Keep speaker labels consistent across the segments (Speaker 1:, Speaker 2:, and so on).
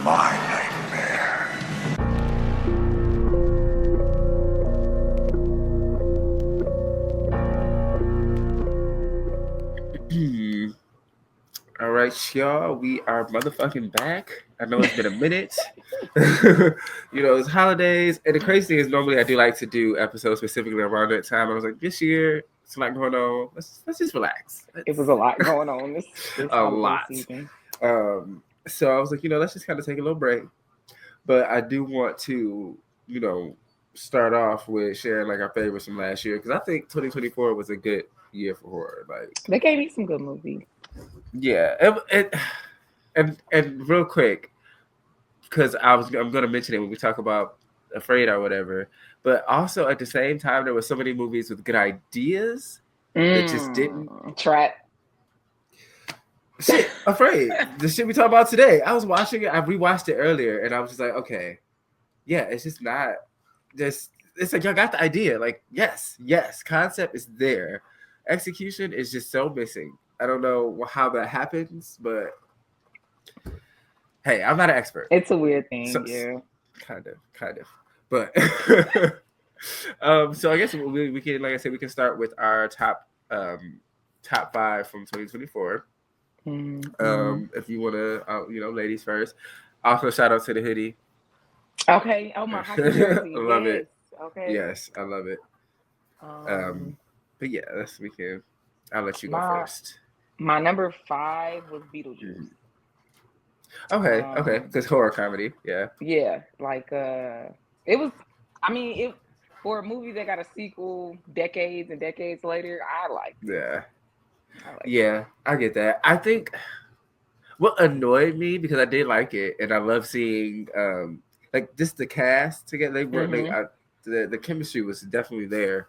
Speaker 1: my nightmare.
Speaker 2: All right, y'all. We are motherfucking back. I know it's been a minute. It's holidays. And the crazy thing is, normally I do like to do episodes specifically around that time. I was like, this year, it's a lot going on. Let's just relax.
Speaker 3: It was a lot going on this
Speaker 2: a
Speaker 3: holiday
Speaker 2: lot.
Speaker 3: season.
Speaker 2: So I was like, let's just kind of take a little break. But I do want to, start off with sharing like our favorites from last year because I think 2024 was a good year for horror. Like
Speaker 3: they gave me some good movies.
Speaker 2: Yeah, and real quick, because I'm going to mention it when we talk about Afraid or whatever. But also at the same time, there were so many movies with good ideas that just didn't.
Speaker 3: Trap.
Speaker 2: Shit, Afraid. The shit we talk about today. I was watching it. I rewatched it earlier, and I was just like, okay, yeah, it's just not. Just it's like y'all got the idea. Like yes, concept is there. Execution is just so missing. I don't know how that happens, but hey, I'm not an expert.
Speaker 3: It's a weird thing, yeah.
Speaker 2: Kind of. But so I guess we can, like I said, we can start with our top 5 from 2024.
Speaker 3: Mm-hmm.
Speaker 2: If you want to, ladies first. Also, shout out to the hoodie.
Speaker 3: Okay. Oh my hockey jersey.
Speaker 2: I love it.
Speaker 3: Okay.
Speaker 2: Yes, I love it. But yeah, I'll let you go first.
Speaker 3: My number 5 was Beetlejuice.
Speaker 2: Okay, because horror comedy, yeah.
Speaker 3: Yeah, like it was. I mean, it for a movie that got a sequel decades and decades later. I liked it.
Speaker 2: Yeah. I get that. I think what annoyed me because I did like it and I love seeing like just the cast together. They were the chemistry was definitely there.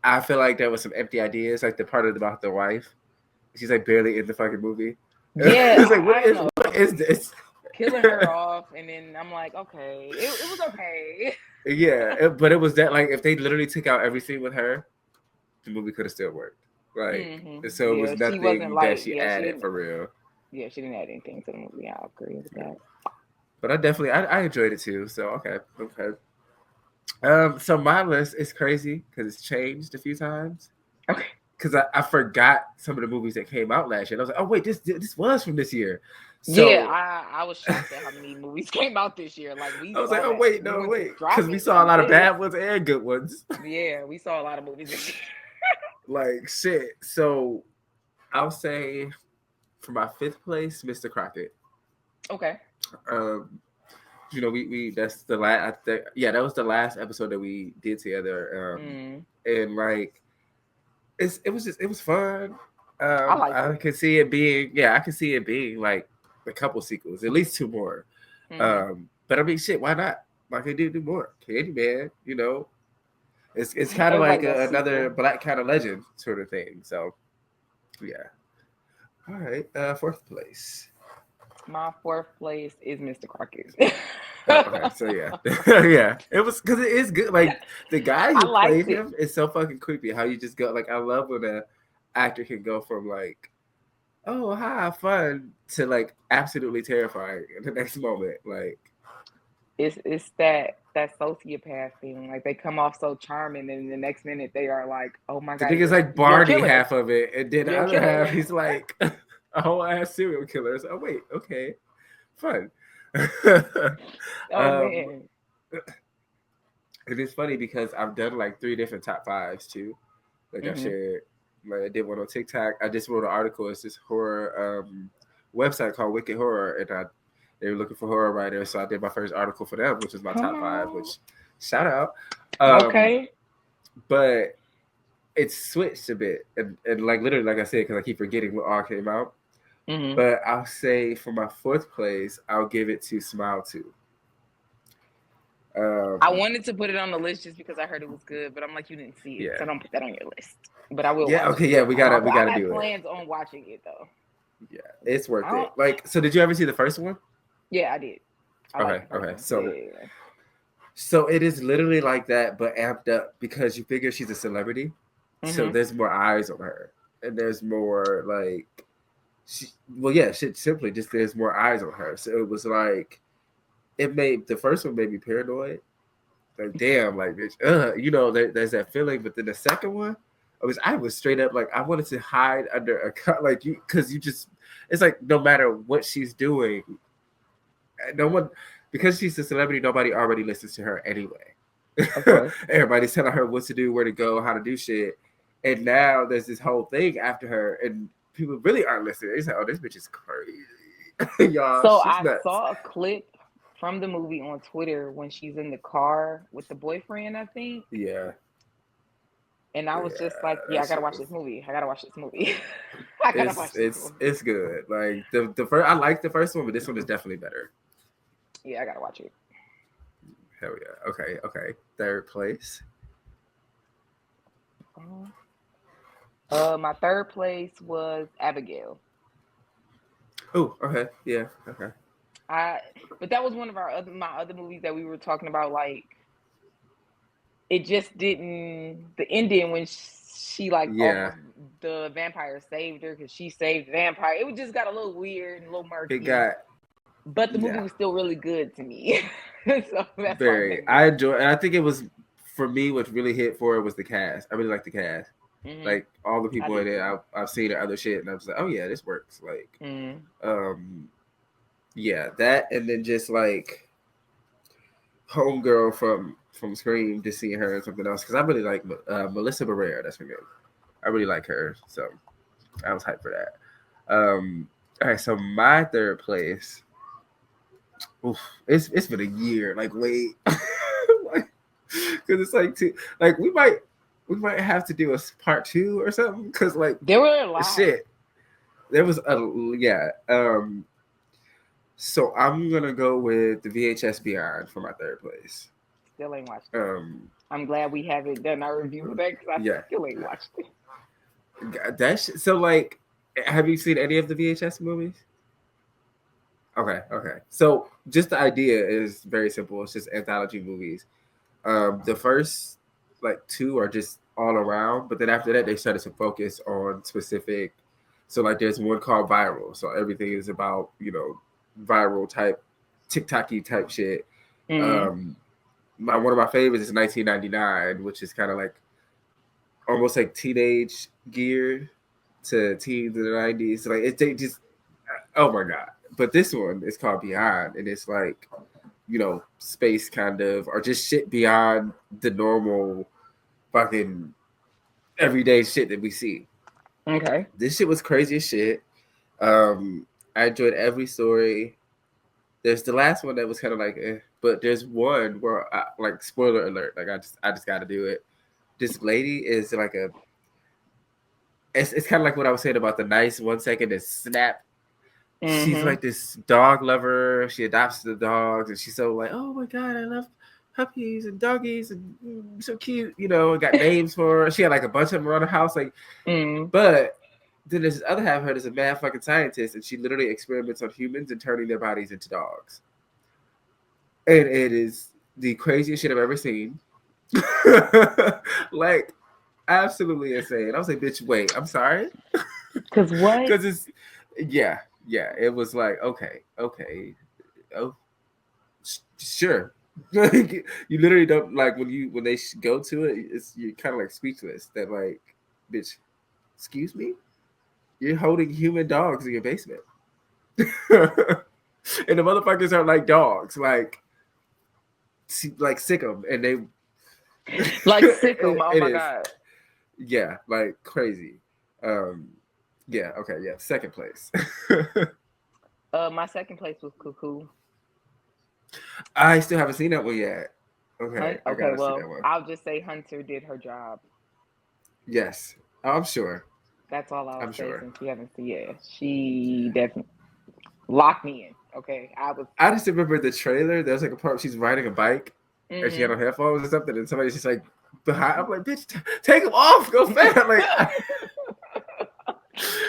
Speaker 2: I feel like there was some empty ideas, like the part about the wife. She's like barely in the fucking movie.
Speaker 3: Yeah,
Speaker 2: it's like what is this?
Speaker 3: Killing her off, and then I'm like, okay, it was okay.
Speaker 2: Yeah, but it was that like if they literally took out every scene with her, the movie could have still worked. Like so, it was nothing that she added for real.
Speaker 3: Yeah, she didn't add anything to the movie. I agree with that.
Speaker 2: But I definitely I enjoyed it too. So okay. So my list is crazy because it's changed a few times.
Speaker 3: Okay.
Speaker 2: Because I forgot some of the movies that came out last year. And I was like, oh wait, this was from this year. So,
Speaker 3: yeah, I was shocked at how many movies came out this year. Like
Speaker 2: I was like, oh wait, because we saw a lot of bad ones and good ones.
Speaker 3: Yeah, we saw a lot of movies this year.
Speaker 2: Like shit. So I'll say for my 5th place, Mr. Crockett.
Speaker 3: Okay.
Speaker 2: We that's the last. That was the last episode that we did together. And like. It was fun. I could see it being like a couple sequels, at least 2 more. But I mean, shit, why not? Why can't you do more? Candyman, it's kind of like another Black kind of legend sort of thing. So, yeah. All right, 4th place.
Speaker 3: My 4th place is Mr. Crockett.
Speaker 2: Okay, so yeah, yeah, it was because it is good. Like the guy who played him is so fucking creepy. How you just go like I love when an actor can go from like, oh hi fun to like absolutely terrifying in the next moment. Like
Speaker 3: it's that sociopath thing. Like they come off so charming, and the next minute they are like, oh my god.
Speaker 2: The thing is like Barney half of it, and then the other half he's like a whole ass serial killer. So, oh wait, okay, fun.
Speaker 3: Man.
Speaker 2: It is funny because I've done like 3 different top 5s too. Like I shared, like I did one on TikTok. I just wrote an article. It's this horror website called Wicked Horror, and they were looking for horror writers, so I did my first article for them, which was my top 5. Which shout out.
Speaker 3: Okay.
Speaker 2: But it's switched a bit, and like literally, like I said, because I keep forgetting what all came out. But I'll say for my 4th place, I'll give it to Smile 2.
Speaker 3: I wanted to put it on the list just because I heard it was good, but I'm like, you didn't see it, so don't put that on your list. But I will.
Speaker 2: Yeah, okay, yeah, we gotta do it.
Speaker 3: I have plans on watching it though.
Speaker 2: Yeah, it's worth it. Like, so did you ever see the first one?
Speaker 3: Yeah, I did.
Speaker 2: Okay. So it is literally like that, but amped up because you figure she's a celebrity, so there's more eyes on her, and there's more like simply just there's more eyes on her. So it was like the first one made me paranoid. Like damn, like bitch, there's that feeling. But then the second one, I was straight up like I wanted to hide under a cut, like because it's like no matter what she's doing, no one, because she's a celebrity, nobody already listens to her anyway. Everybody's telling her what to do, where to go, how to do shit, and now there's this whole thing after her, and people really aren't listening. They say, "Oh, this bitch is crazy, y'all."
Speaker 3: So I saw a clip from the movie on Twitter when she's in the car with the boyfriend, I think.
Speaker 2: Yeah.
Speaker 3: And I was just like, I gotta watch this movie. I gotta watch this movie.
Speaker 2: It's good. Like the first, I like the first one, but this one is definitely better.
Speaker 3: Yeah, I gotta watch it.
Speaker 2: Hell yeah. Okay. Third place.
Speaker 3: My third place was Abigail.
Speaker 2: Oh, okay. Yeah. Okay.
Speaker 3: But that was one of my other movies that we were talking about. Like, it just didn't. The ending when she almost, the vampire saved her because she saved the vampire. It just got a little weird and a little murky. But the movie was still really good to me. So that's
Speaker 2: very. I enjoy. And I think it was for me. What really hit for it was the cast. I really like the cast. Mm-hmm. Like all the people in it, I've seen other shit, and I was like, oh yeah, this works. Like, yeah, that, and then just like homegirl from Scream, just seeing her and something else because I really like Melissa Barrera. That's her name. I really like her, so I was hyped for that. All right, so my third place. Oof, it's been a year. Like, wait, because it's like like we might have to do a part 2 or something because like
Speaker 3: there were a lot.
Speaker 2: Shit, there was So I'm gonna go with the VHS Beyond for my third place.
Speaker 3: Still ain't watched it. I'm glad we haven't done our review of that because I still ain't watched it.
Speaker 2: So like, have you seen any of the VHS movies? Okay. So just the idea is very simple. It's just anthology movies. The first like 2 are just all around, but then after that they started to focus on specific. So like there's one called Viral. So everything is about, viral type, TikTok-y type shit. Mm-hmm. One of my favorites is 1999, which is kind of like almost like teenage geared to teens in the 90s. Like they just, oh my God. But this one is called Beyond, and it's like, space kind of, or just shit beyond the normal fucking everyday shit that we see.
Speaker 3: Okay.
Speaker 2: This shit was crazy as shit. I enjoyed every story. There's the last one that was kind of like, but there's one where, like, spoiler alert, like I just got to do it. This lady is like it's kind of like what I was saying about the nice 1 second and snap. Mm-hmm. She's like this dog lover. She adopts the dogs, and she's so like, oh my God, I love puppies and doggies and so cute, got names for her. She had like a bunch of them around the house, like, but then there's this other half of her that's a mad fucking scientist, and she literally experiments on humans and turning their bodies into dogs. And it is the craziest shit I've ever seen. Like, absolutely insane. I was like, bitch, wait, I'm sorry.
Speaker 3: Because what?
Speaker 2: Because it's, yeah, it was like, okay, oh, sure. You literally don't, like, when they go to it, you're kind of like speechless. That like, bitch, excuse me, you're holding human dogs in your basement, and the motherfuckers are like dogs, like sick them, and they
Speaker 3: like sick them. Oh my God.
Speaker 2: Yeah, like crazy. Yeah. Okay. Yeah. Second place.
Speaker 3: My second place was Cuckoo.
Speaker 2: I still haven't seen that one yet. Okay.
Speaker 3: Okay. Well, I'll just say Hunter did her job.
Speaker 2: Yes, I'm sure.
Speaker 3: That's all I'll say since we haven't seen it. She definitely locked me in. Okay.
Speaker 2: I just remember the trailer. There's like a part where she's riding a bike, and she had on headphones or something, and somebody's just like behind. I'm like, bitch, take them off. Go fast. Like.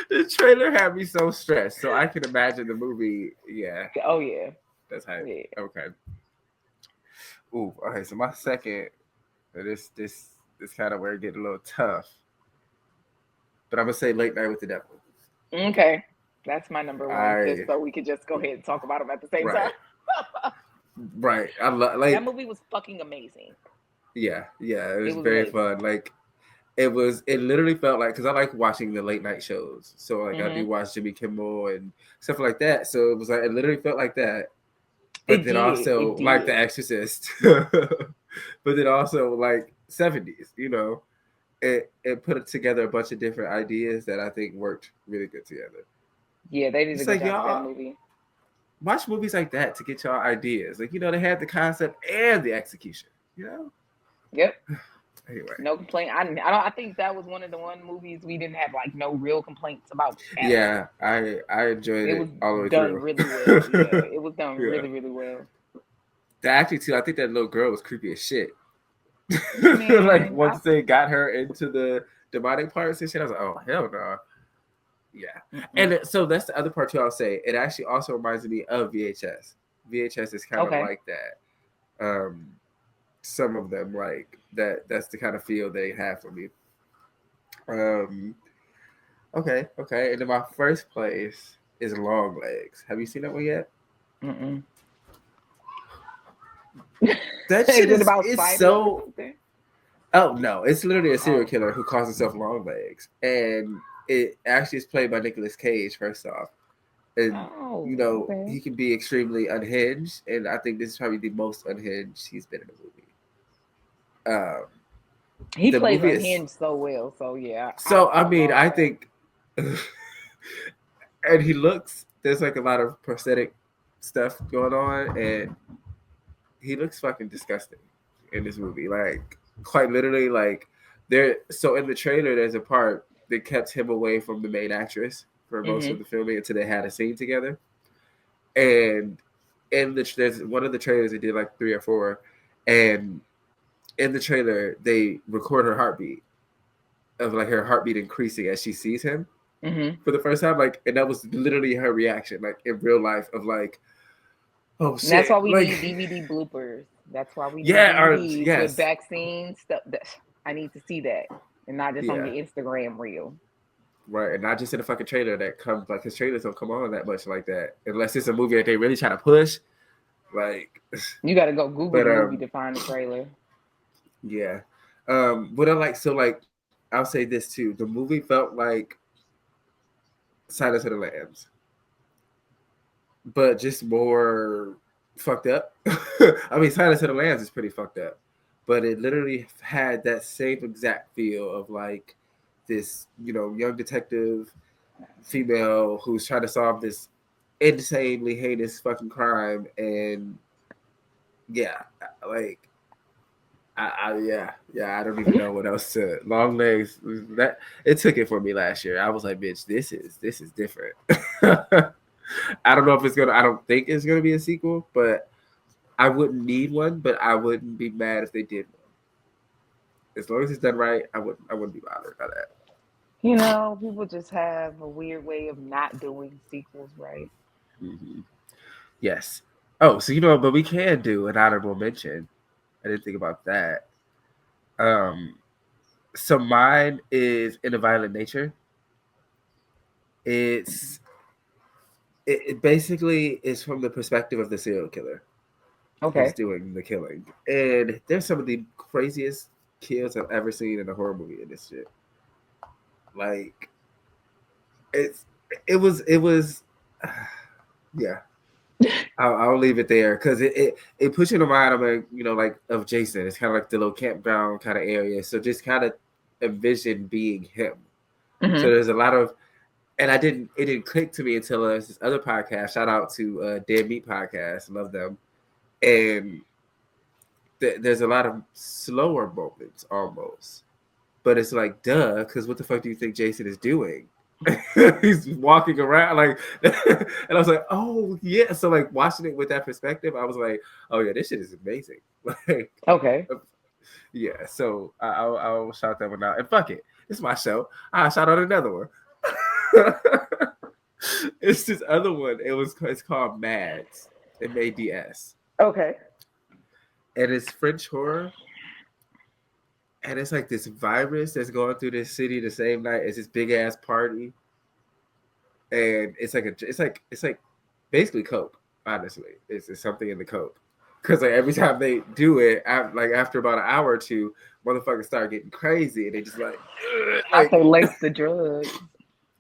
Speaker 2: The trailer had me so stressed, so I can imagine the movie. Yeah.
Speaker 3: Oh yeah.
Speaker 2: That's how. Yeah. Okay. Ooh. Okay. So my second. This kind of where it get a little tough. But I'm gonna say Late Night with the Devil.
Speaker 3: Okay. That's my number one, just so we could just go ahead and talk about them at the same time.
Speaker 2: Right. I love like
Speaker 3: that movie was fucking amazing.
Speaker 2: Yeah, it was very amazing. Fun. Like it literally felt like, because I like watching the late night shows. So like I do watch Jimmy Kimmel and stuff like that. So it was like it literally felt like that. But then also like The Exorcist. But then also like 70s, you know. It put together a bunch of different ideas that I think worked really good together.
Speaker 3: Yeah, they did a good job with that movie.
Speaker 2: Watch movies like that to get y'all ideas. Like, you know, they had the concept and the execution, you know?
Speaker 3: Yep.
Speaker 2: Anyway.
Speaker 3: No complaint. I think that was one of the movies we didn't have like no real complaints about.
Speaker 2: Yeah, I enjoyed it all the way
Speaker 3: done
Speaker 2: through.
Speaker 3: Really well. Yeah, it was done really, really well.
Speaker 2: Actually, too, I think that little girl was creepy as shit. Man, like once they got her into the demonic parts and shit, I was like, oh hell no. Yeah. And so that's the other part too. I'll say it actually also reminds me of VHS. VHS is kind of like that. Some of them like that. That's the kind of feel they have for me. Okay. And then my first place is Longlegs. Have you seen that one yet? That shit is about it's so. Oh no! It's literally a serial killer who calls himself Longlegs, and it actually is played by Nicolas Cage. First off, and you know he can be extremely unhinged, and I think this is probably the most unhinged he's been in a movie.
Speaker 3: He plays unhinged so well, so yeah.
Speaker 2: So I mean, I think, and he looks. There's like a lot of prosthetic stuff going on, and he looks fucking disgusting in this movie. Like quite literally, like there. So in the trailer, there's a part that kept him away from the main actress for most of the filming until they had a scene together. And there's one of the trailers they did like 3 or 4, and in the trailer they record her heartbeat of like her heartbeat increasing as she sees him for the first time. Like, and that was literally her reaction, like in real life, of like, oh shit.
Speaker 3: And that's why we need DVD bloopers. That's why we need DVDs with vaccine stuff. I need to see that, and not just on the Instagram reel.
Speaker 2: Right, and not just in the fucking trailer that comes, like his trailers don't come on that much like that, unless it's a movie that they really try to push. Like,
Speaker 3: you got to go Google the movie to find the trailer.
Speaker 2: Yeah, what I like, so like, I'll say this too: the movie felt like Silence of the Lambs, but just more fucked up. I mean, Silence of the Lambs is pretty fucked up, but it literally had that same exact feel of like this, you know, young detective female who's trying to solve this insanely heinous fucking crime, and like I don't even know what else to. Longlegs, that it took it for me last year. I was like, bitch, this is different. I don't know if it's gonna. I don't think it's gonna be a sequel, but I wouldn't need one. But I wouldn't be mad if they did one. As long as it's done right, I wouldn't be bothered by that.
Speaker 3: You know, people just have a weird way of not doing sequels, right?
Speaker 2: Mm-hmm. Yes. Oh, so you know, but we can do an honorable mention. I didn't think about that. So mine is In a Violent Nature. It basically is from the perspective of the serial killer.
Speaker 3: Okay.
Speaker 2: Who's doing the killing. And there's some of the craziest kills I've ever seen in a horror movie in this shit. Like, it was yeah. I'll leave it there because it puts you in the mind of a, you know, like of Jason. It's kind of like the little campground kind of area. So just kind of envision being him. So there's a lot of, and it didn't click to me until there's this other podcast. Shout out to Dead Meat Podcast. Love them. And there's a lot of slower moments almost. But it's like, duh, because what the fuck do you think Jason is doing? He's walking around like, and I was like, oh yeah. So like watching it with that perspective, I was like, oh yeah, this shit is amazing. Like,
Speaker 3: okay,
Speaker 2: yeah. So I'll shout that one out. And fuck it, it's my show. I'll shout out another one. It's this other one. It's called Mads. MADS.
Speaker 3: Okay.
Speaker 2: And it's French horror. And it's like this virus that's going through this city the same night as this big ass party. and it's like basically coke. Honestly, it's something in the coke. Because like every time they do it, after about an hour or two, motherfuckers start getting crazy, and they just like
Speaker 3: they lace the drug.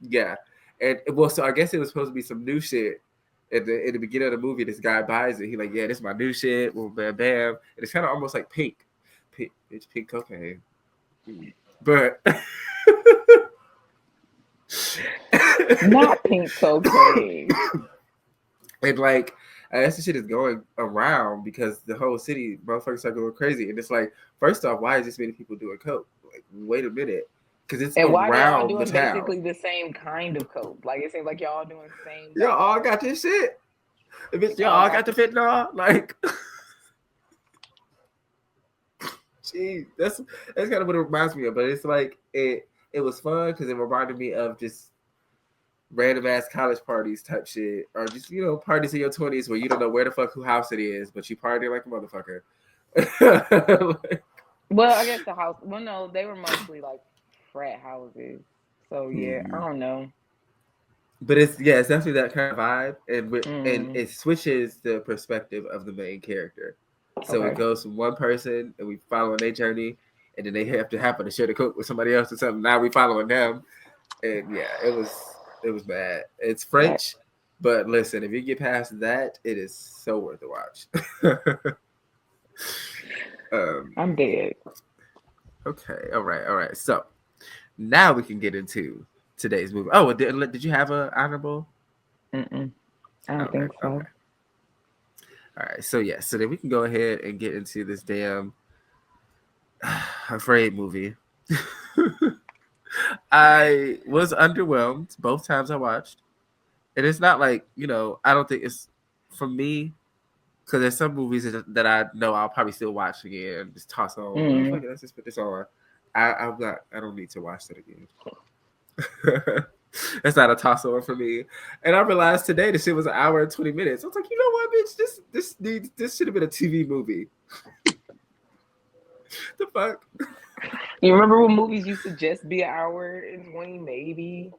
Speaker 2: Yeah, and well, so I guess it was supposed to be some new shit. In the beginning of the movie, this guy buys it. He like, yeah, this is my new shit. Well, bam, bam. And it's kind of almost like pink. It's pink cocaine. But
Speaker 3: not pink cocaine.
Speaker 2: And like, as the shit is going around because the whole city motherfuckers start going crazy. And it's like, first off, why is this many people doing coke? Like, wait a minute. Because it's
Speaker 3: and why
Speaker 2: around
Speaker 3: y'all doing
Speaker 2: the town.
Speaker 3: basically the same kind of coke. Like, it seems like y'all doing the same.
Speaker 2: Y'all all got this shit. Y'all all got the fentanyl. Like, geez, that's kind of what it reminds me of. But it's like, it was fun because it reminded me of just random ass college parties type shit, or just parties in your 20s where you don't know where the fuck who house it is, but you party like a motherfucker.
Speaker 3: Well, I guess the house. Well, no, they were mostly like frat houses. So yeah, I don't know.
Speaker 2: But it's definitely that kind of vibe, and it switches the perspective of the main character. So it goes from one person, and we follow their journey, and then they have to happen to share the cook with somebody else or something. Now we following them, and yeah, it was bad. It's French, but listen, if you get past that, it is so worth the watch.
Speaker 3: I'm dead.
Speaker 2: Okay, all right. So now we can get into today's movie. Oh, did you have an honorable?
Speaker 3: I don't think so.
Speaker 2: Okay. All right, so then we can go ahead and get into this damn Afraid movie. I was underwhelmed both times I watched. And it's not like, I don't think it's for me, because there's some movies that I know I'll probably still watch again, just toss on. Let's just put this on. I don't need to watch that again. That's not a toss on for me. And I realized today this shit was an hour and 20 minutes. I was like, you know what, bitch? This should have been a TV movie. The fuck?
Speaker 3: You remember when movies used to just be an hour and 20, maybe?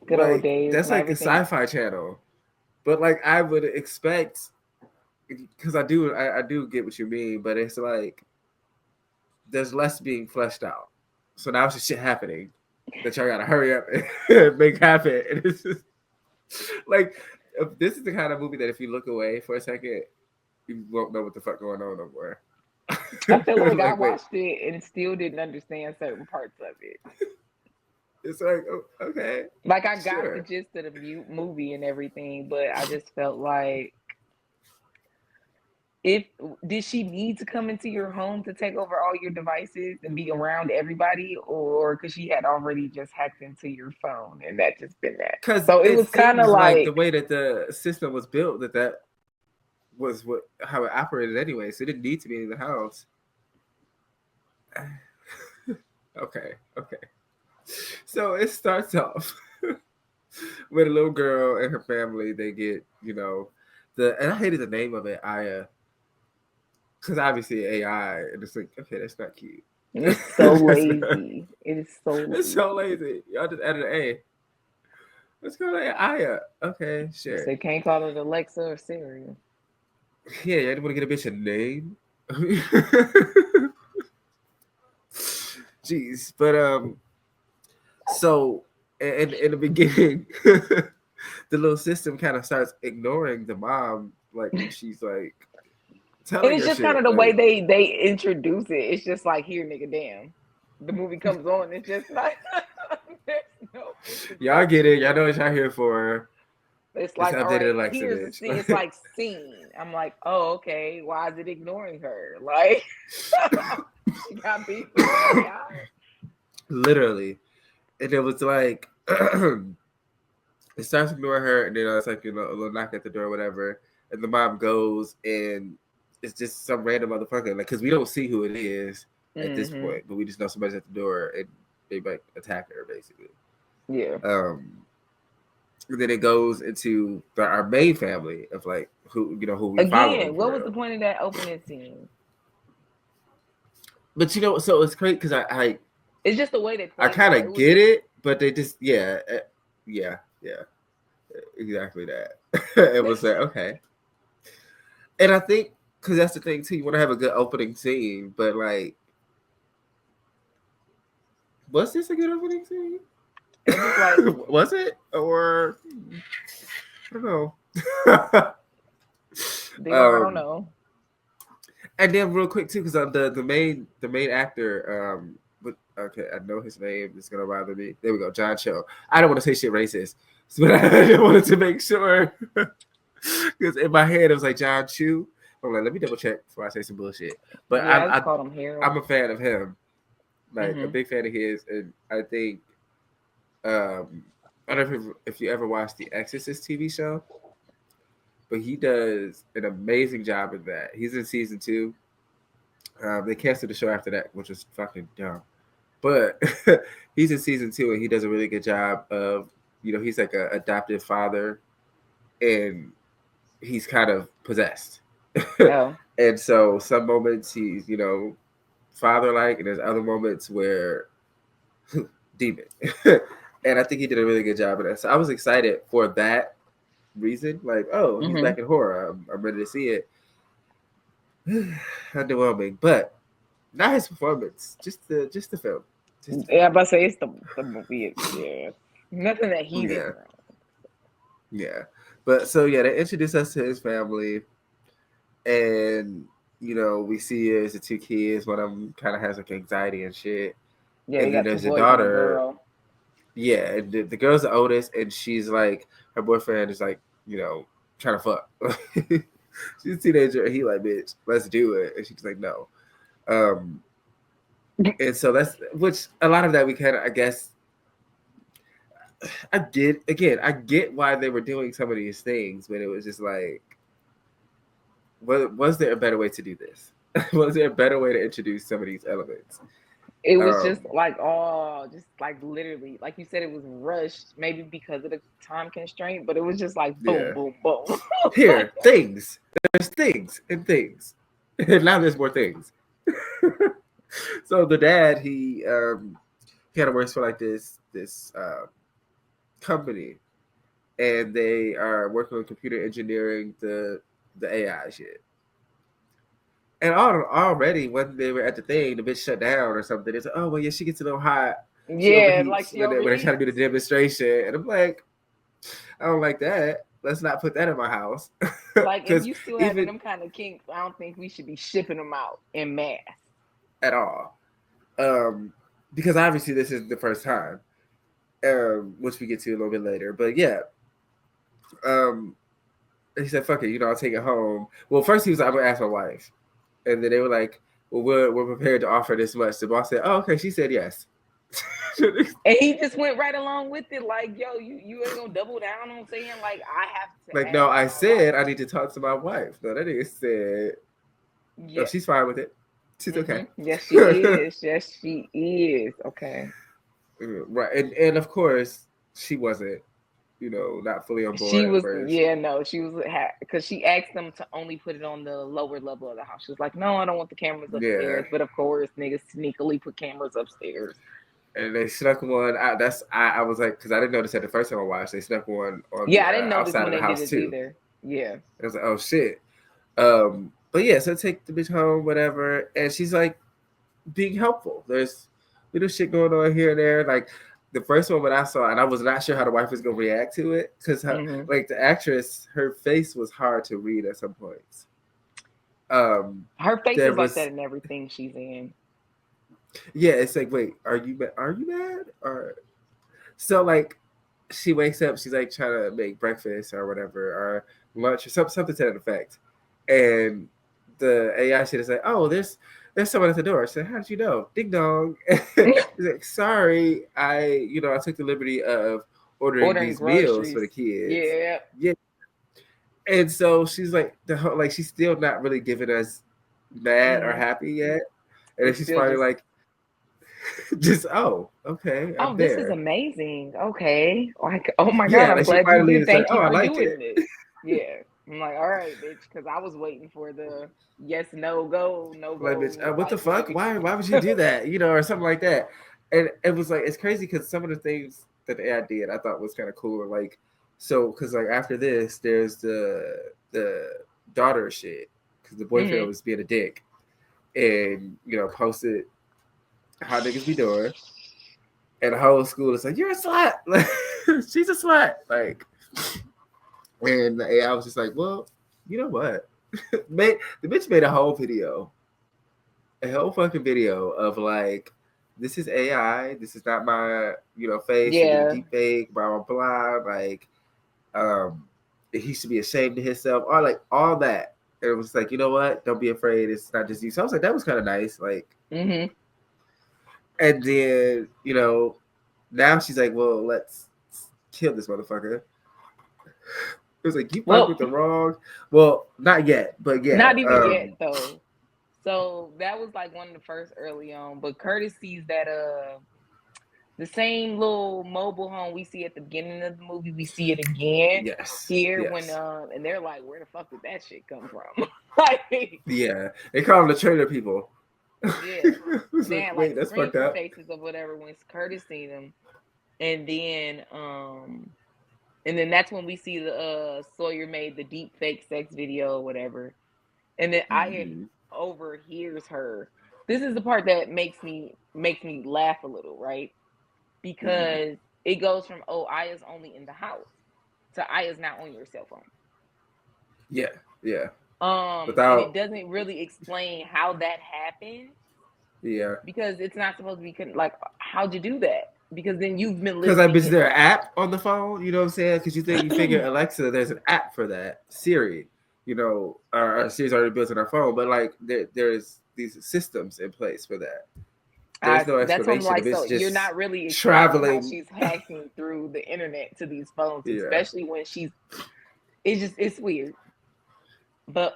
Speaker 3: Good old days.
Speaker 2: That's like the Sci-Fi Channel. But like I would expect, because I do get what you mean, but it's like there's less being fleshed out. So now it's just shit happening that y'all gotta hurry up and make happen. And it's just like, this is the kind of movie that if you look away for a second, you won't know what the fuck going on no more.
Speaker 3: I feel like I watched it and still didn't understand certain parts of it.
Speaker 2: It's like, oh, okay.
Speaker 3: Like, I got the gist of the movie and everything, but I just felt like, did she need to come into your home to take over all your devices and be around everybody, or because she had already just hacked into your phone and that just been that? So it was kind of like
Speaker 2: the way that the system was built, that was how it operated anyway. So it didn't need to be in the house. Okay. So it starts off with a little girl and her family. They get, and I hated the name of it, Aya. Because obviously AI, and it's like, okay, that's not cute.
Speaker 3: It's so lazy. It is so lazy.
Speaker 2: It's so lazy. Y'all just added an A. Let's call it Aya. Okay, sure.
Speaker 3: So they can't call it Alexa or Siri.
Speaker 2: Yeah, you didn't want to get a bitch a name. Jeez, but so in the beginning, the little system kind of starts ignoring the mom, like she's like.
Speaker 3: And it's just kind of the way they introduce it. It's just like, here, nigga, damn. The movie comes on. It's just like,
Speaker 2: y'all get it. Y'all know what y'all here for.
Speaker 3: It's like, all right, here's the it's like scene. I'm like, oh, okay. Why is it ignoring her? Like, she got beef with her.
Speaker 2: Literally. And it was like, it starts ignoring her, and then it's like, a little knock at the door or whatever. And the mom goes, and it's just some random motherfucker, like, because we don't see who it is at this point, but we just know somebody's at the door, and they might attack her, basically.
Speaker 3: Yeah.
Speaker 2: And then it goes into our main family of like who we follow.
Speaker 3: Again, what was the point of that opening scene?
Speaker 2: But so it's crazy because I
Speaker 3: it's just the way they play.
Speaker 2: I kind of get it, but they just Yeah, exactly that. It was like, okay. And I think, because that's the thing too, you want to have a good opening scene, but like, was this a good opening scene?
Speaker 3: It was like,
Speaker 2: was it? Or, I don't know.
Speaker 3: I don't know.
Speaker 2: And then real quick too, because the main actor, okay, I know his name. It's gonna bother me. There we go, John Cho. I don't want to say shit racist, but I wanted to make sure because in my head it was like John Chu. I'm like, let me double check before I say some bullshit. But
Speaker 3: yeah, I called him Harold.
Speaker 2: I'm a fan of him, like a big fan of his, and I think I don't know if you ever watched the Exorcist TV show. But he does an amazing job in that. He's in season 2. They canceled the show after that, which was fucking dumb. But he's in season 2, and he does a really good job of, he's like an adoptive father, and he's kind of possessed. Oh. And so some moments he's, father-like, and there's other moments where demon. And I think he did a really good job of that. So I was excited for that reason, like, oh, he's back in horror. I'm ready to see it. Underwhelming, but not his performance, just the film.
Speaker 3: Yeah, but say it's the movie. Yeah, nothing that he did.
Speaker 2: Yeah, but so yeah, they introduced us to his family, and we see as the 2 kids. One of them kind of has like anxiety and shit.
Speaker 3: Yeah, and then there's a daughter.
Speaker 2: Yeah, and the girl's the oldest, and she's like, her boyfriend is like, trying to fuck. She's a teenager, and he like, bitch, let's do it. And she's like, no. And so that's, which a lot of that we kind of, I guess, I get why they were doing some of these things, but it was just like, was there a better way to do this? Was there a better way to introduce some of these elements?
Speaker 3: It was just like, literally, like you said, it was rushed, maybe because of the time constraint, but it was just like boom, boom, boom.
Speaker 2: Here, things. There's things and things. And now there's more things. So the dad, he kind of works for like this company, and they are working on computer engineering the AI shit. And already when they were at the thing, the bitch shut down or something. It's like, oh well, yeah, she gets a little hot.
Speaker 3: Yeah, like
Speaker 2: when they try to do the demonstration, and I'm like, I don't like that. Let's not put that in my house.
Speaker 3: Like, if you still having them kind of kinks, I don't think we should be shipping them out en masse
Speaker 2: at all. Because obviously this is the first time, which we get to a little bit later. But yeah, he said, "Fuck it, I'll take it home." Well, first he was like, "I'm gonna ask my wife," and then they were like, "Well, we're prepared to offer this much." The boss said, "Oh, okay." She said yes.
Speaker 3: And he just went right along with it, like, yo, you ain't gonna double down on saying, like, I have to.
Speaker 2: Like, no, I said I need to talk to my wife. No, that nigga said, yeah, she's fine with it. She's okay.
Speaker 3: Yes, she is. Yes, she is. Okay.
Speaker 2: Right, and of course she wasn't, not fully on board.
Speaker 3: She was, she was, because she asked them to only put it on the lower level of the house. She was like, no, I don't want the cameras upstairs. But of course, niggas sneakily put cameras upstairs.
Speaker 2: And they snuck one. I was like, because I didn't notice that the first time I watched. They snuck one on.
Speaker 3: I didn't notice when they did it either. Yeah.
Speaker 2: I was like, oh shit. But yeah, so take the bitch home, whatever, and she's like being helpful. There's little shit going on here and there. Like the first one when I saw, and I was not sure how the wife was gonna react to it because like the actress, her face was hard to read at some points.
Speaker 3: Her face is like that in everything she's in.
Speaker 2: Yeah, it's like, wait, are you mad? Or so like she wakes up, she's like trying to make breakfast or whatever, or lunch or something to that effect. And the AI shit is like, oh, there's someone at the door. I said, how did you know? Ding dong. He's like, sorry, I took the liberty of ordering these meals for the kids. Yeah. And so she's like, she's still not really giving us mad or happy yet. And then she's probably like, just okay.
Speaker 3: Oh, this is amazing. Okay, like, oh my god, I'm glad you did. Thank you for doing this. Yeah, I'm like, all right, bitch, because I was waiting for the yes, no go.
Speaker 2: Like, bitch, what the fuck? Why would you do that? Or something like that. And it was like, it's crazy because some of the things that the AI did, I thought was kind of cool. Like, so because like after this, there's the daughter shit because the boyfriend was being a dick, and posted how niggas be doing, and the whole school is like, "You're a slut." Like, she's a slut. Like, and the AI was just like, "Well, you know what?" The bitch made a whole fucking video of like, this is AI. This is not my, face.
Speaker 3: Yeah.
Speaker 2: Deep fake, blah, blah, blah. Like, he should be ashamed of himself. Or like all that. And it was like, you know what? Don't be afraid. It's not just you. So I was like, that was kind of nice. Like, and then, now she's like, well, let's kill this motherfucker. It was like, you fucked with the wrong. Well, not yet, but yeah.
Speaker 3: Not even yet, though. So that was like one of the first early on. But Curtis sees that the same little mobile home we see at the beginning of the movie, we see it again here when and they're like, where the fuck did that shit come from? Like,
Speaker 2: yeah, they call them the trailer people.
Speaker 3: Yeah, man, like that's fucked up. Faces or whatever when Curtis seen them, and then that's when we see the Sawyer made the deep fake sex video or whatever, and then Aya overhears her. This is the part that makes me laugh a little, right? Because it goes from Aya's only in the house to Aya's not on your cell phone.
Speaker 2: Yeah.
Speaker 3: And it doesn't really explain how that happened.
Speaker 2: Yeah.
Speaker 3: Because it's not supposed to be like, how'd you do that? Because then you've been
Speaker 2: listening. Because is there an app on the phone? You know what I'm saying? Because you figure Alexa, there's an app for that. Siri, our Siri's already built on our phone, but like there's these systems in place for that. There's no explanation.
Speaker 3: That's like, so you're not really traveling. She's hacking through the internet to these phones, especially when it's weird. But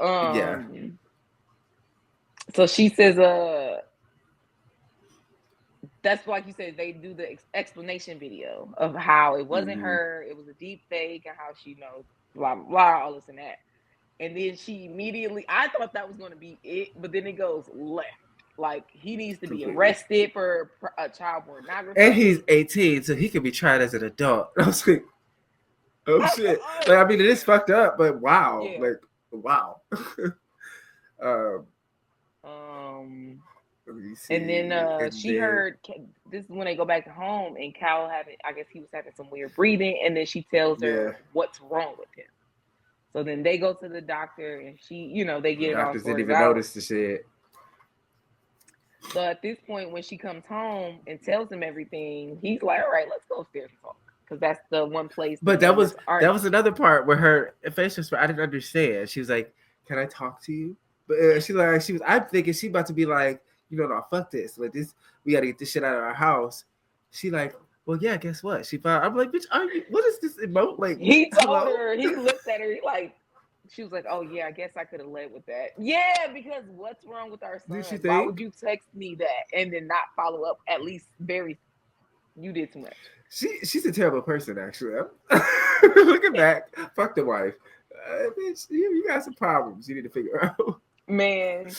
Speaker 3: so she says that's like you said, they do the explanation video of how it wasn't her, it was a deep fake, and how she knows blah blah all this and that. And then she immediately, I thought that was going to be it, but then it goes left. Like, he needs to be arrested for child pornography.
Speaker 2: And he's 18, so he could be tried as an adult. I was like, oh shit. Like, I mean, it is fucked up, but wow. Yeah. Like, wow.
Speaker 3: And then she heard, this is when they go back to home, and Cal I guess he was having some weird breathing, and then she tells her what's wrong with him. So then they go to the doctor, and she, they get it all sorted out.
Speaker 2: Doctors didn't even notice the shit.
Speaker 3: So at this point, when she comes home and tells him everything, he's like, all right, let's go upstairs and talk. Because that's the one place.
Speaker 2: But that was another part where her face was, I didn't understand. She was like, can I talk to you? But I'm thinking she about to be like, no, fuck this. Like this, we got to get this shit out of our house. She like, well, yeah, guess what? She found, I'm like, bitch, what is this emote? Like,
Speaker 3: he told her, he looked at her, she was like, oh, yeah, I guess I could have led with that. Yeah, because what's wrong with our son? Why would you text me that and then not follow up at least you did too much.
Speaker 2: She's a terrible person, actually. Looking back, fuck the wife. Bitch, you got some problems you need to figure out.
Speaker 3: Man.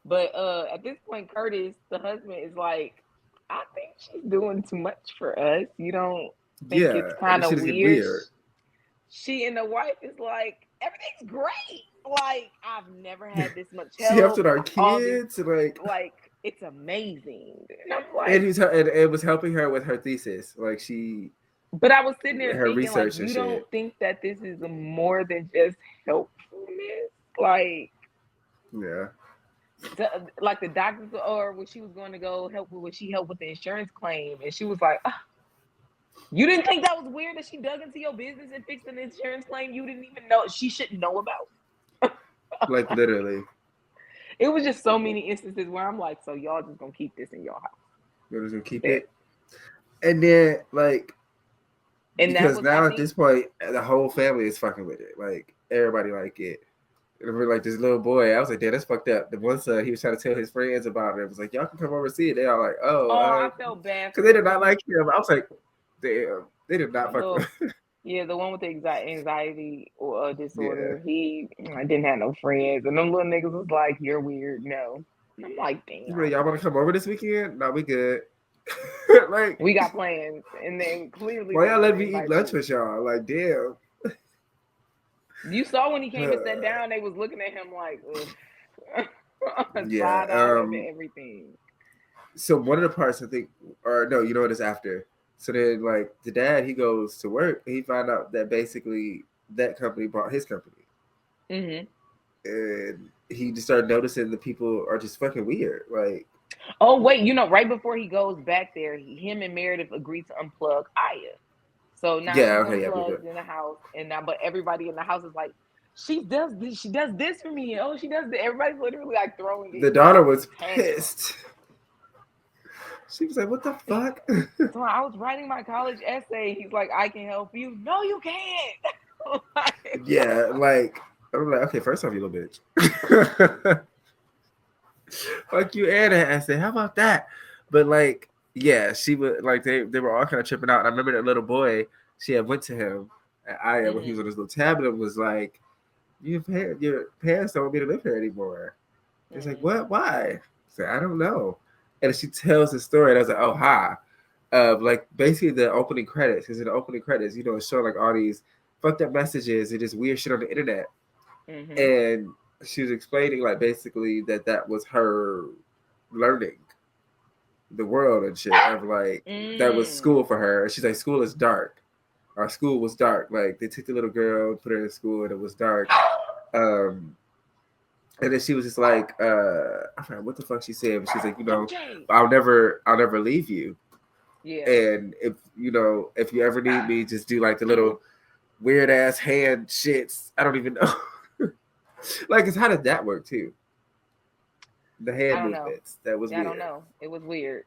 Speaker 3: But at this point, Curtis, the husband, is like, I think she's doing too much for us. You don't think it's kind of weird? She and the wife is like, everything's great. Like, I've never had this much help.
Speaker 2: She helped with our kids.
Speaker 3: Like, it's amazing. And I'm like,
Speaker 2: and it was helping her with her thesis. Like,
Speaker 3: But I was sitting there thinking, like, you don't think that this is more than just helpfulness? Like,
Speaker 2: yeah.
Speaker 3: Like the doctors, or when she was going to go help with, she helped with the insurance claim, and she was like, you didn't think that was weird that she dug into your business and fixed an insurance claim you didn't even know she shouldn't know about?
Speaker 2: Like, literally.
Speaker 3: It was just so many instances where I'm like, so y'all just gonna keep this in your house?
Speaker 2: You're just gonna keep it? And then, like, and because now at this point, the whole family is fucking with it. Like, everybody like it. And we're like, this little boy, I was like, damn, that's fucked up. The one son, he was trying to tell his friends about it. It was like, y'all can come over and see it. They all like,
Speaker 3: I felt bad.
Speaker 2: Because they did not like him. I was like, damn, they did not fuck with him.
Speaker 3: Yeah, the one with the anxiety or disorder, he didn't have no friends. And them little niggas was like, you're weird. No. And I'm like, damn.
Speaker 2: Y'all want to come over this weekend? No, we good. Like,
Speaker 3: we got plans, and then clearly
Speaker 2: why y'all let me eat lunch with y'all? Like, damn.
Speaker 3: You saw when he came and sat down, they was looking at him like,
Speaker 2: yeah.
Speaker 3: side eye and everything.
Speaker 2: So one of the parts I think, or no, you know what is after. So then, like the dad, he goes to work, and he found out that basically that company bought his company, and he just started noticing the people are just fucking weird. Like,
Speaker 3: oh wait, right before he goes back there, him and Meredith agreed to unplug Aya. So now she's unplugged in the house, and now but everybody in the house is like, she does this for me. Oh, she does this. Everybody's literally like throwing it.
Speaker 2: The daughter was pissed. She was like, "What the fuck?"
Speaker 3: So I was writing my college essay. He's like, "I can help you." No, you can't.
Speaker 2: Yeah, like I'm like, okay, first off, you little bitch. Fuck you and that essay. How about that? But like, yeah, she would like they were all kind of tripping out. And I remember that little boy. She had went to him at Aya when he was on his little tablet and was like, your parents don't want me to live here anymore. It's like, what? Why? I said, I don't know. And she tells the story, and I was like, oh, ha. Like, basically, the opening credits, because in the opening credits, it's showing, like, all these fucked up messages and just weird shit on the internet. And she was explaining, like, basically that was her learning the world and shit. Of, like, that was school for her. And she's like, school is dark. Our school was dark. Like, they took the little girl, put her in school, and it was dark. And then she was just like, I forgot what the fuck she said, but she's like, I'll never leave you.
Speaker 3: Yeah.
Speaker 2: And if you ever need me, just do like the little weird ass hand shits. I don't even know. Like, how did that work too? The hand movements. That was weird.
Speaker 3: I don't know. It was weird.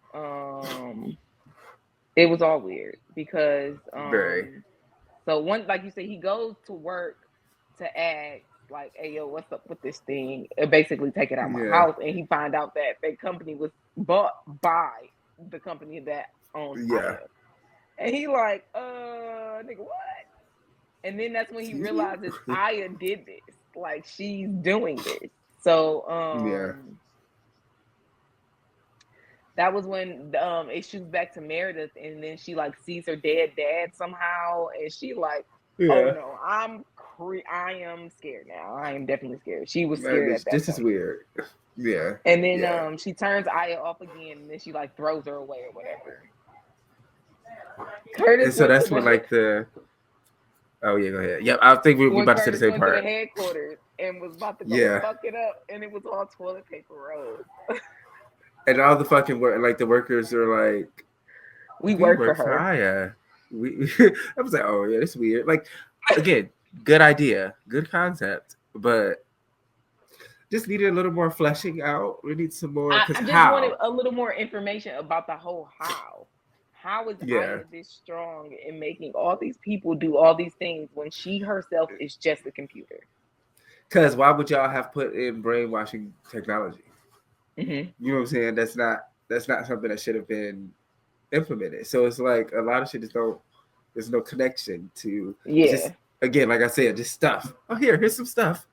Speaker 3: It was all weird because
Speaker 2: very.
Speaker 3: So one, like you said, he goes to work to ask, like, hey, yo, what's up with this thing? Basically take it out of my house. And he find out that the company was bought by the company that owns Aya. And he like, nigga, what? And then that's when he realizes Aya did this. Like, she's doing this. So, that was when it shoots back to Meredith, and then she like sees her dead dad somehow, and she like, oh no, I am scared now. I am definitely scared. She was scared at that
Speaker 2: This
Speaker 3: point.
Speaker 2: Is weird. Yeah.
Speaker 3: And then she turns Aya off again, and then she like throws her away or whatever.
Speaker 2: Curtis, and so that's when like the. Oh yeah, go ahead. Yep, I think we're about to say the same part.
Speaker 3: Went to the headquarters and was about to go fuck it up, and it was all toilet paper rolls.
Speaker 2: And all the fucking the workers are like,
Speaker 3: we work for her.
Speaker 2: Aya. I was like, oh yeah, this is weird. Like, again, good idea, good concept, but just needed a little more fleshing out. We need some more.
Speaker 3: I just wanted a little more information about the whole how. How is Aya this strong in making all these people do all these things when she herself is just a computer?
Speaker 2: Because why would y'all have put in brainwashing technology? You know what I'm saying? That's not something that should have been implemented. So it's like a lot of shit there's no connection to just, again, like I said, just stuff. Oh, here's some stuff.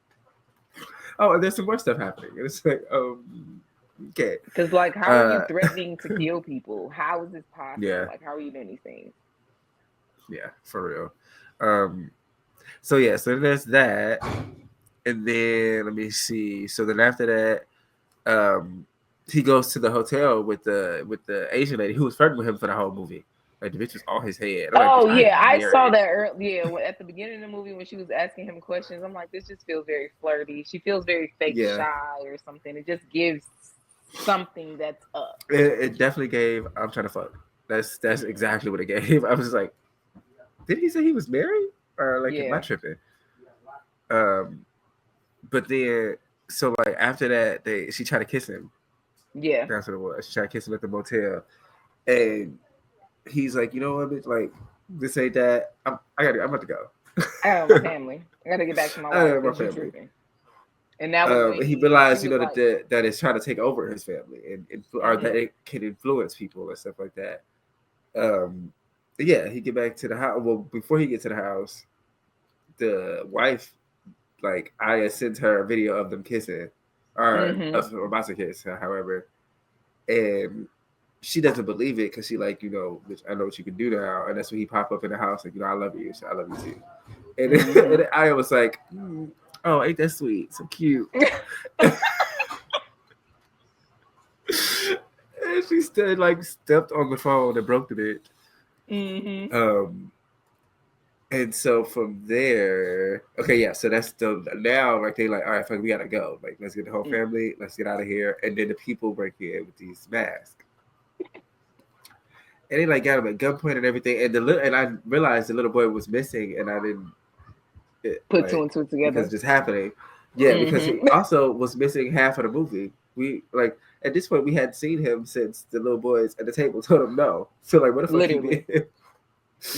Speaker 2: Oh, and there's some more stuff happening. And it's like, okay.
Speaker 3: Because like, how are you threatening to kill people? How is this possible?
Speaker 2: Yeah.
Speaker 3: Like, how are you doing these things?
Speaker 2: Yeah, for real. So there's that. And then let me see. So then after that, he goes to the hotel with the Asian lady who was flirting with him for the whole movie. Like, the bitch was on his head.
Speaker 3: I saw that earlier. At the beginning of the movie when she was asking him questions, I'm like, this just feels very flirty. She feels very fake shy or something. It just gives something that's up.
Speaker 2: It definitely gave, I'm trying to fuck. That's exactly what it gave. I was like, did he say he was married? Or like, am I tripping? But then, so like after that, she tried to kiss him.
Speaker 3: Yeah.
Speaker 2: That's what it was. She tried to kiss him at the motel. And he's like, you know what, bitch, like, this ain't that. I'm about to go.
Speaker 3: I have my family. I gotta get back to my wife.
Speaker 2: I have my family.
Speaker 3: And that was
Speaker 2: he realized, that it's trying to take over his family and or that it can influence people and stuff like that. He get back to the house. Well, before he gets to the house, the wife, like, Aya sends her a video of them kissing, or about to kiss, however, and she doesn't believe it because she like, bitch, I know what you can do now, and that's when he pop up in the house like, I love you, so I love you too. And, and I was like, oh, ain't that sweet, so cute. And she stepped on the phone and broke the bitch. And so from there, okay, yeah, so that's now like they like, all right, fuck, we gotta go. Like, let's get the whole family, let's get out of here. And then the people break in with these masks. And they like got him at gunpoint and everything. And I realized the little boy was missing, and I didn't
Speaker 3: put two and two together
Speaker 2: because it's just happening. Yeah, because he also was missing half of the movie. We like at this point we hadn't seen him since the little boys at the table told him no. So like, what the fuck he been?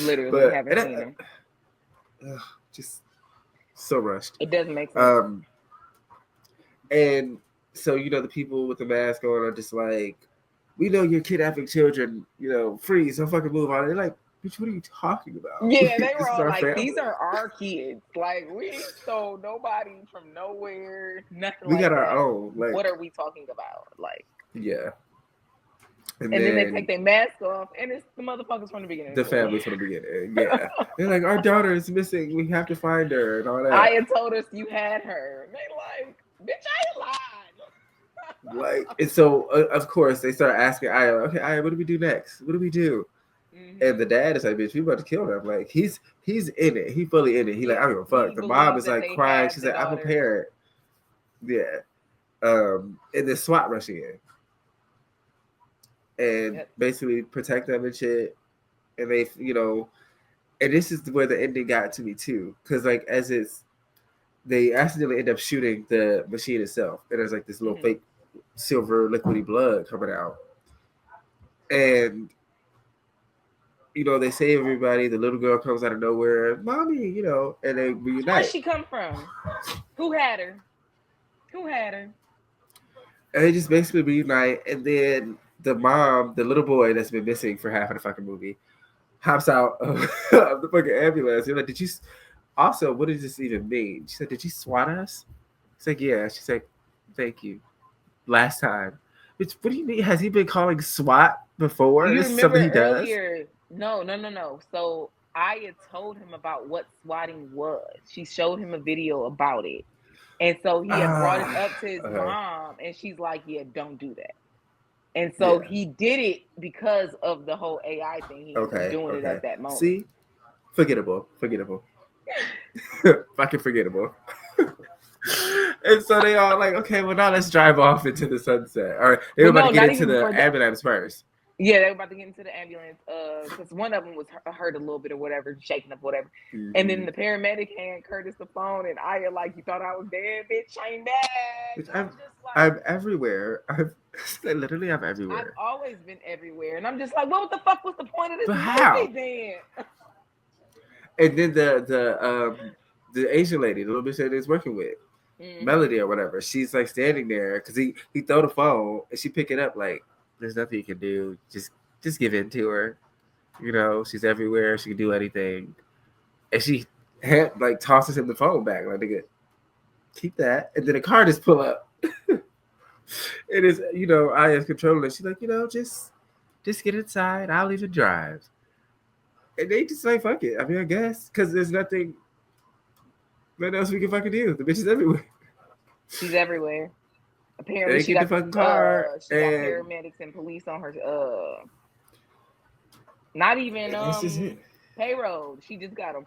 Speaker 3: Literally haven't seen him.
Speaker 2: Just so rushed.
Speaker 3: It doesn't make sense.
Speaker 2: And so the people with the mask on are just like, we know you're kidnapping children, freeze, don't fucking move on. They're like, bitch, what are you talking about?
Speaker 3: Yeah, they were all like, family. These are our kids. Like, we ain't stole nobody from nowhere, nothing
Speaker 2: we
Speaker 3: like
Speaker 2: got
Speaker 3: that.
Speaker 2: Our own. Like,
Speaker 3: what are we talking about? Like,
Speaker 2: yeah.
Speaker 3: And then they take their mask off, and it's the motherfuckers from the beginning.
Speaker 2: The family from the beginning, yeah. They're like, our daughter is missing. We have to find her and all that.
Speaker 3: Aya told us you had her. They like, bitch, I lied.
Speaker 2: Like, and so of course they start asking Aya, okay, Aya, what do we do next? What do we do? And the dad is like, bitch, we about to kill them. Like, he's in it. He fully in it. He like, I don't give a fuck. The mom is like crying. She's like, I'm prepared. Yeah. And then SWAT rush in. And basically protect them and shit. And they, and this is where the ending got to me too. Because like, they accidentally end up shooting the machine itself. And there's like this little fake silver liquidy blood coming out. And, they save everybody. The little girl comes out of nowhere. Mommy, and they reunite.
Speaker 3: Where'd she come from? Who had her? And
Speaker 2: they just basically reunite. And then the mom, the little boy that's been missing for half of the fucking movie, hops out of the fucking ambulance. You're like, did you... Also, what does this even mean? She said, did you SWAT us? He's like, yeah. She's like, thank you. Last time. Which, what do you mean? Has he been calling SWAT before?
Speaker 3: You
Speaker 2: this is something he
Speaker 3: earlier,
Speaker 2: does?
Speaker 3: No. So Aya told him about what swatting was. She showed him a video about it. And so he had brought it up to his mom, and she's like, yeah, don't do that. And so he did it because of the whole AI thing. He was doing it at that moment.
Speaker 2: See? Forgettable. Fucking forgettable. And so they all like, okay, well now let's drive off into the sunset. All right, they were about to get into the ambulance first.
Speaker 3: Yeah, they were about to get into the ambulance because one of them was hurt a little bit or whatever, shaking up whatever. And then the paramedic hand Curtis the phone, and Aya like, you thought I was dead, bitch, I'm back.
Speaker 2: I'm everywhere. I'm everywhere.
Speaker 3: I've always been everywhere, and I'm just like, what the fuck was the point of this
Speaker 2: movie
Speaker 3: then?
Speaker 2: And then the Asian lady, the little bitch that he's working with, Melody or whatever, she's like standing there because he throw the phone and she pick it up like, there's nothing you can do. Just give in to her. She's everywhere. She can do anything. And she like tosses him the phone back. Like, nigga, keep that. And then the car just pull up. It is, Aya's controlling it. She's like, just get inside. I'll even drive. And they just like, fuck it. I mean, I guess. Because there's nothing else we can fucking do. The bitch is everywhere.
Speaker 3: She's everywhere. Apparently, she got the fucking car. She got paramedics and police on her. Not even payroll. She just got them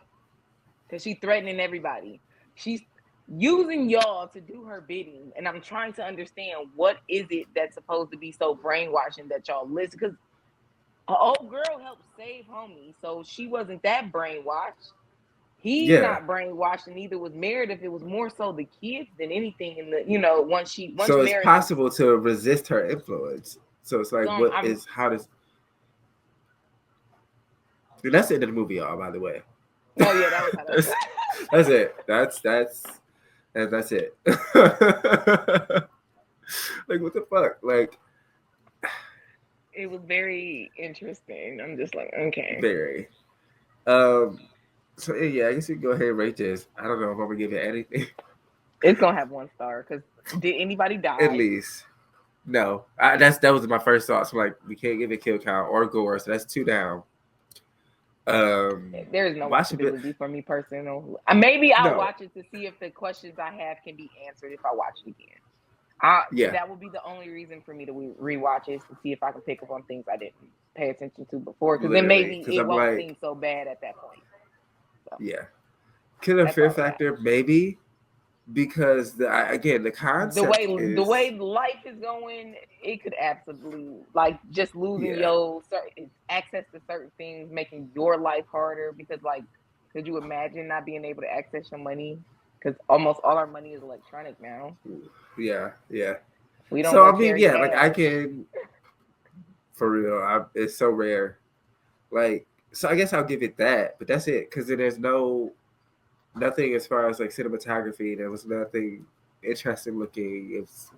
Speaker 3: because she's threatening everybody. She's using y'all to do her bidding, and I'm trying to understand what is it that's supposed to be so brainwashing that y'all listen. Because an old girl helped save homie, so she wasn't that brainwashed. He's not brainwashed, and neither was Meredith. It was more so the kids than anything. In the once so
Speaker 2: Meredith, it's possible to resist her influence. So it's like, how does? Dude, that's the end of the movie, y'all. By the way.
Speaker 3: Oh yeah, that was how
Speaker 2: that's it. That's it. Like, what the fuck? Like,
Speaker 3: it was very interesting. I'm just like, okay.
Speaker 2: Very. So yeah, I guess we can go ahead and rate this. I don't know if I'm gonna give it anything.
Speaker 3: It's gonna have 1 star because did anybody die?
Speaker 2: At least. No, that was my first thoughts. So like, we can't give it kill count or gore, so that's 2 down.
Speaker 3: There is no possibility for me personally. Maybe I'll watch it to see if the questions I have can be answered if I watch it again. That would be the only reason for me to rewatch it, to see if I can pick up on things I didn't pay attention to before. Because then maybe it won't seem so bad at that point. So,
Speaker 2: yeah, Killer Fear Factor maybe. Because the concept
Speaker 3: the way life is going, it could absolutely like just losing your access to certain things, making your life harder. Because like, could you imagine not being able to access your money? Because almost all our money is electronic now.
Speaker 2: Yeah.
Speaker 3: We don't. So I mean, cash.
Speaker 2: Like I can, for real. It's so rare. Like, so I guess I'll give it that, but that's it. Because there's nothing as far as like cinematography. There was nothing interesting looking. It's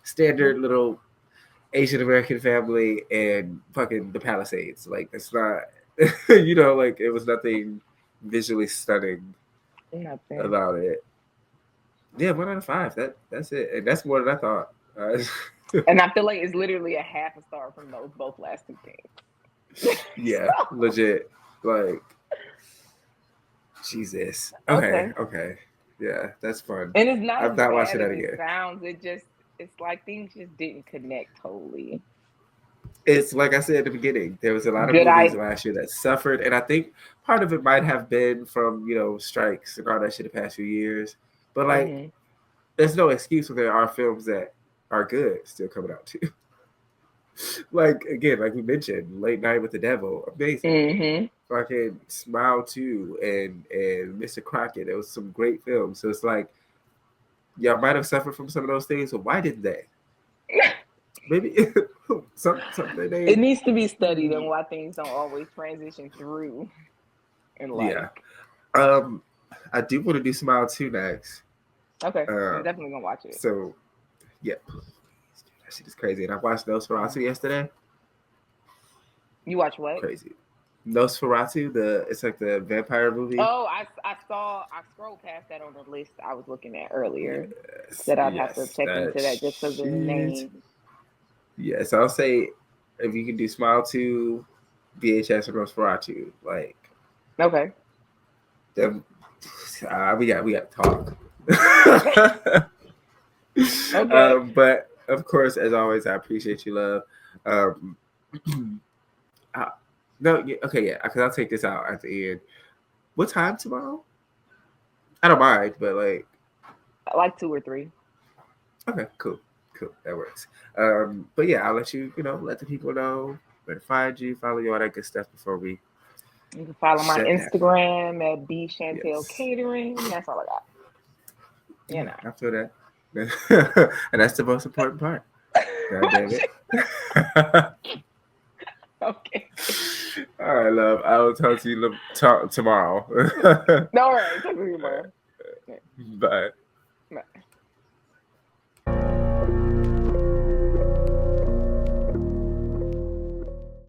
Speaker 2: standard little Asian American family and fucking the Palisades. Like, it's not, like it was nothing visually stunning about it. Yeah, 1 out of 5. That's it, and that's more than I thought.
Speaker 3: And I feel like it's literally a half a star from those both last 2 things.
Speaker 2: Yeah, legit. Like, Jesus. Okay. Yeah, that's fun.
Speaker 3: And it's not.
Speaker 2: I'm not watching that again.
Speaker 3: It's like things just didn't connect totally.
Speaker 2: It's like I said at the beginning, there was a lot of movies last year that suffered, and I think part of it might have been from strikes and all that shit the past few years. But like, there's no excuse when there are films that are good still coming out too. Like, again, like we mentioned, Late Night with the Devil, amazing. Fucking Smile 2 and Mr. Crockett. There was some great films. So it's like, y'all might have suffered from some of those things, but why didn't they? Maybe something
Speaker 3: it needs to be studied on why things don't always transition through in life.
Speaker 2: Yeah. I do want to do Smile 2 next.
Speaker 3: Okay. I'm definitely gonna watch it.
Speaker 2: So yeah. That shit is crazy. And I watched Nosferatu yesterday.
Speaker 3: You watch what?
Speaker 2: Crazy. Nosferatu, it's like the vampire movie.
Speaker 3: Oh, I scrolled past that on the list I was looking at earlier. That I'd have to check into that just because of the name.
Speaker 2: Yeah, so I'll say if you can do Smile 2, VHS, or Nosferatu, like.
Speaker 3: Okay.
Speaker 2: Then we got to talk.
Speaker 3: Okay.
Speaker 2: But of course, as always, I appreciate you, love. Because I'll take this out at the end. What time tomorrow? I don't mind, but like.
Speaker 3: I like 2 or 3.
Speaker 2: Okay, cool. That works. But yeah, I'll let you, let the people know where to find you, follow you, all that good stuff before we.
Speaker 3: You can follow my Instagram at BChantel Catering. That's all I got.
Speaker 2: I feel that. And that's the most important part. God damn it.
Speaker 3: Okay.
Speaker 2: All right, love. I will talk to you tomorrow.
Speaker 3: No worries. Talk to you tomorrow.
Speaker 2: Bye.
Speaker 3: Bye.